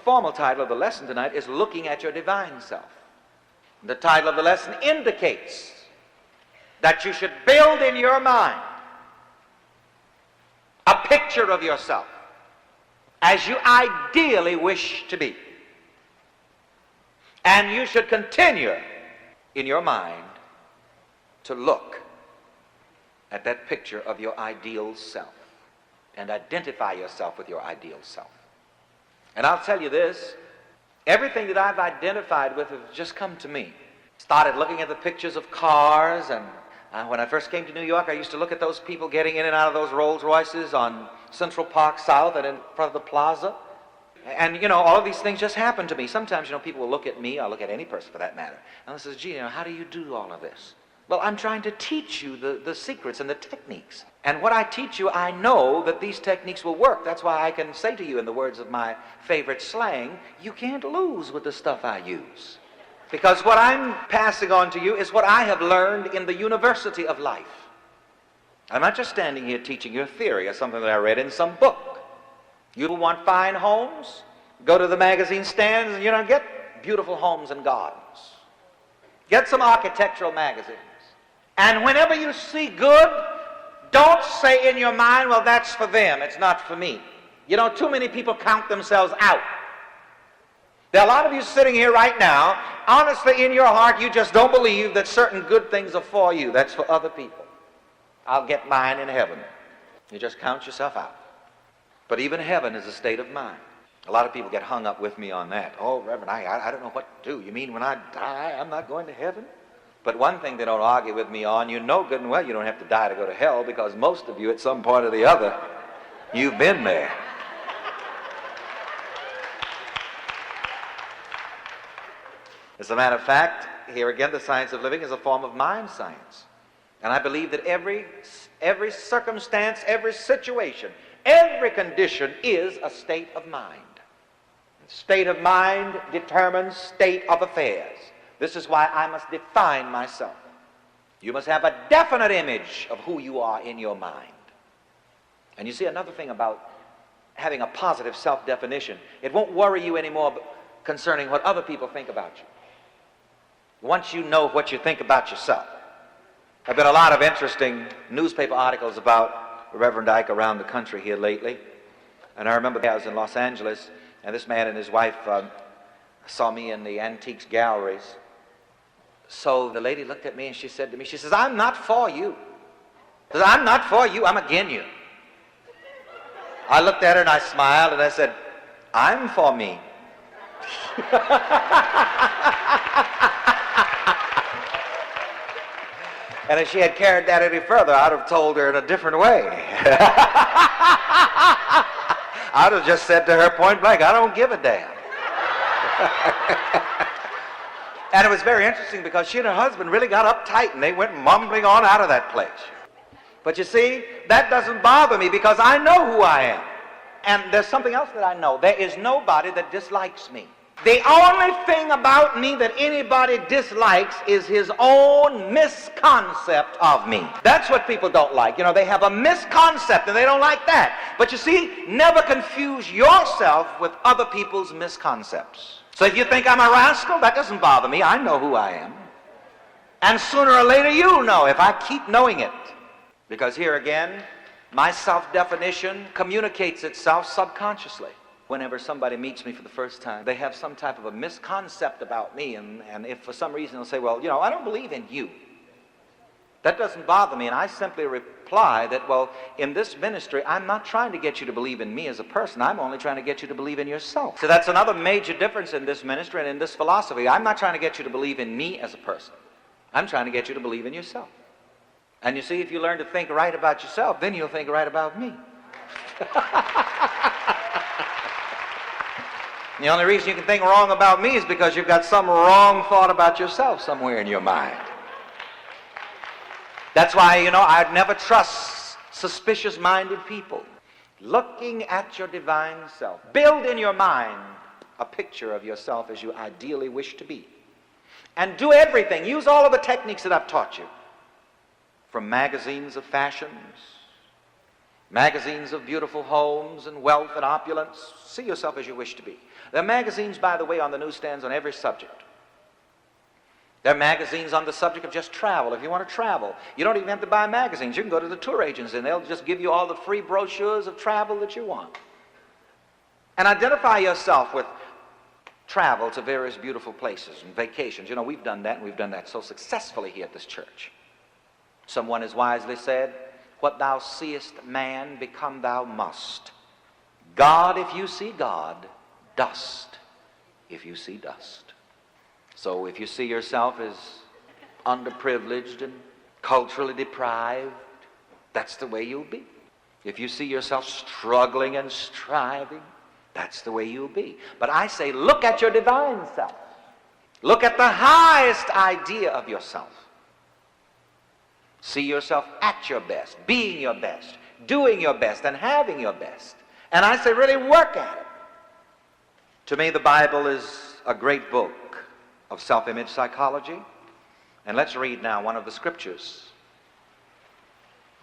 formal title of the lesson tonight is Looking at Your Divine Self. The title of the lesson indicates that you should build in your mind a picture of yourself as you ideally wish to be. And you should continue in your mind to look at that picture of your ideal self and identify yourself with your ideal self. And I'll tell you this, everything that I've identified with has just come to me. Started looking at the pictures of cars, and when I first came to New York, I used to look at those people getting in and out of those Rolls Royces on Central Park South and in front of the plaza. And, all of these things just happen to me. Sometimes, people will look at me, or look at any person for that matter, and they say, gee, how do you do all of this? Well, I'm trying to teach you the secrets and the techniques. And what I teach you, I know that these techniques will work. That's why I can say to you, in the words of my favorite slang, you can't lose with the stuff I use. Because what I'm passing on to you is what I have learned in the university of life. I'm not just standing here teaching you a theory or something that I read in some book. You want fine homes? Go to the magazine stands and, get beautiful homes and gardens. Get some architectural magazines. And whenever you see good, don't say in your mind, well, that's for them, it's not for me. Too many people count themselves out. There are a lot of you sitting here right now, honestly in your heart, you just don't believe that certain good things are for you. That's for other people. I'll get mine in heaven. You just count yourself out. But even heaven is a state of mind. A lot of people get hung up with me on that. Oh, Reverend, I don't know what to do. You mean when I die, I'm not going to heaven? But one thing they don't argue with me on, good and well you don't have to die to go to hell, because most of you at some point or the other, you've been there. As a matter of fact, here again, the science of living is a form of mind science. And I believe that every circumstance, every situation, every condition is a state of mind. State of mind determines state of affairs. This is why I must define myself. You must have a definite image of who you are in your mind. And you see, another thing about having a positive self-definition, it won't worry you anymore concerning what other people think about you. Once you know what you think about yourself. There have been a lot of interesting newspaper articles about Reverend Ike around the country here lately. And I remember I was in Los Angeles, and this man and his wife saw me in the antiques galleries. So the lady looked at me and she said to me, she says, I'm not for you. She says, I'm not for you, I'm against you. I looked at her and I smiled and I said, I'm for me. And if she had carried that any further, I'd have told her in a different way. I'd have just said to her point blank, I don't give a damn. And it was very interesting because she and her husband really got uptight and they went mumbling on out of that place. But you see, that doesn't bother me because I know who I am. And there's something else that I know. There is nobody that dislikes me. The only thing about me that anybody dislikes is his own misconcept of me. That's what people don't like. They have a misconcept and they don't like that. But you see, never confuse yourself with other people's misconcepts. So if you think I'm a rascal, that doesn't bother me. I know who I am. And sooner or later you'll know if I keep knowing it. Because here again, my self-definition communicates itself subconsciously. Whenever somebody meets me for the first time, they have some type of a misconcept about me, and if for some reason they'll say, well, I don't believe in you. That doesn't bother me, and I simply reply that, well, in this ministry, I'm not trying to get you to believe in me as a person. I'm only trying to get you to believe in yourself. So that's another major difference in this ministry and in this philosophy. I'm not trying to get you to believe in me as a person. I'm trying to get you to believe in yourself. And you see, if you learn to think right about yourself, then you'll think right about me. The only reason you can think wrong about me is because you've got some wrong thought about yourself somewhere in your mind. That's why, I'd never trust suspicious-minded people. Looking at your divine self. Build in your mind a picture of yourself as you ideally wish to be. And do everything. Use all of the techniques that I've taught you. From magazines of fashions, magazines of beautiful homes and wealth and opulence. See yourself as you wish to be. There are magazines, by the way, on the newsstands on every subject. There are magazines on the subject of just travel. If you want to travel, you don't even have to buy magazines. You can go to the tour agents and they'll just give you all the free brochures of travel that you want. And identify yourself with travel to various beautiful places and vacations. You know, we've done that, and we've done that so successfully here at this church. Someone has wisely said, "What thou seest man, become thou must. God, if you see God, dust, if you see dust." So if you see yourself as underprivileged and culturally deprived, that's the way you'll be. If you see yourself struggling and striving, that's the way you'll be. But I say, look at your divine self. Look at the highest idea of yourself. See yourself at your best, being your best, doing your best, and having your best. And I say, really work at it. To me, the Bible is a great book of self-image psychology. And let's read now one of the scriptures,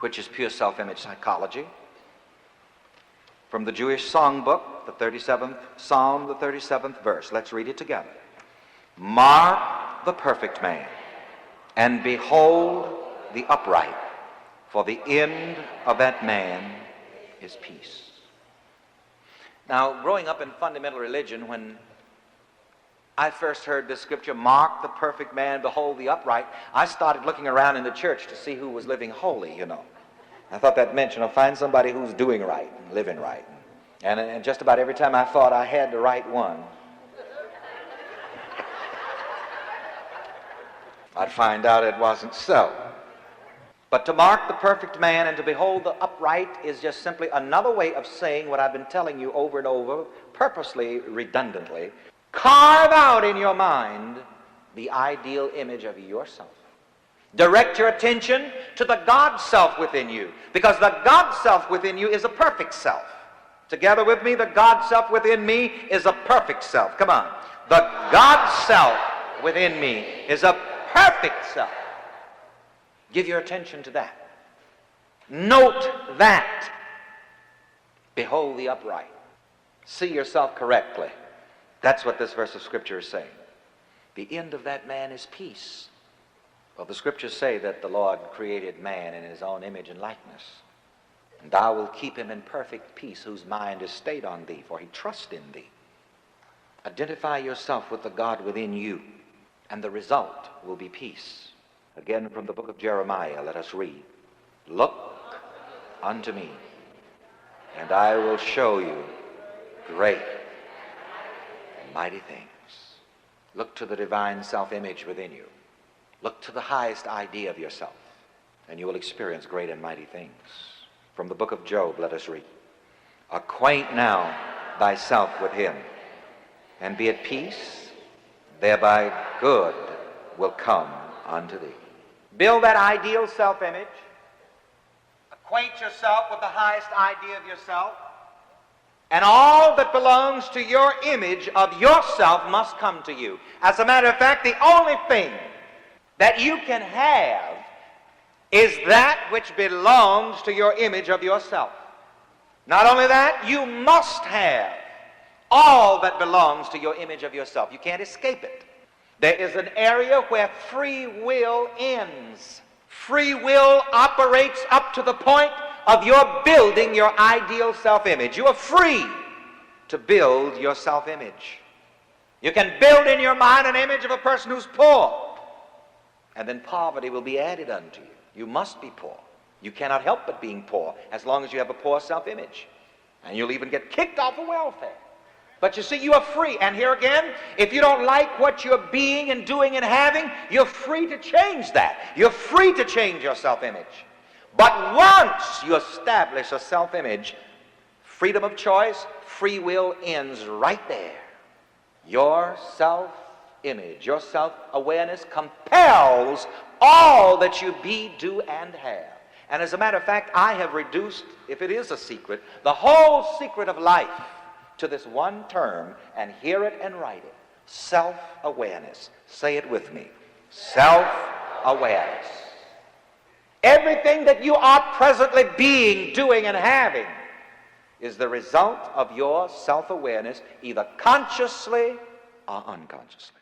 which is pure self-image psychology. From the Jewish songbook, the 37th Psalm, the 37th verse. Let's read it together. Mark the perfect man, and behold the upright, for the end of that man is peace. Now, growing up in fundamental religion, when I first heard this scripture, mark the perfect man, behold the upright, I started looking around in the church to see who was living holy, you know. I thought that meant, find somebody who's doing right and living right. And just about every time I thought I had the right one, I'd find out it wasn't so. But to mark the perfect man and to behold the upright is just simply another way of saying what I've been telling you over and over, purposely, redundantly. Carve out in your mind the ideal image of yourself. Direct your attention to the God self within you, because the God self within you is a perfect self. Together with me, the God self within me is a perfect self. Come on. The God self within me is a perfect self. Give your attention to that. Note that. Behold the upright. See yourself correctly. That's what this verse of Scripture is saying. The end of that man is peace. Well, the Scriptures say that the Lord created man in his own image and likeness. And thou wilt keep him in perfect peace, whose mind is stayed on thee, for he trusts in thee. Identify yourself with the God within you, and the result will be peace. Again, from the book of Jeremiah, let us read. Look unto me, and I will show you great and mighty things. Look to the divine self-image within you. Look to the highest idea of yourself, and you will experience great and mighty things. From the book of Job, let us read. Acquaint now thyself with him, and be at peace, thereby good will come unto thee. Build that ideal self-image. Acquaint yourself with the highest idea of yourself. And all that belongs to your image of yourself must come to you. As a matter of fact, the only thing that you can have is that which belongs to your image of yourself. Not only that, you must have all that belongs to your image of yourself. You can't escape it. There is an area where free will ends. Free will operates up to the point of your building your ideal self-image. You are free to build your self-image. You can build in your mind an image of a person who's poor, and then poverty will be added unto you. You must be poor. You cannot help but being poor as long as you have a poor self-image. And you'll even get kicked off of welfare. But you see, you are free. And here again, if you don't like what you're being and doing and having, you're free to change that. You're free to change your self-image. But once you establish a self-image, freedom of choice, free will ends right there. Your self-image, your self-awareness compels all that you be, do, and have. And as a matter of fact, I have reduced, if it is a secret, the whole secret of life to this one term, and hear it and write it. Self-awareness. Say it with me. Self-awareness. Everything that you are presently being, doing, and having is the result of your self-awareness, either consciously or unconsciously.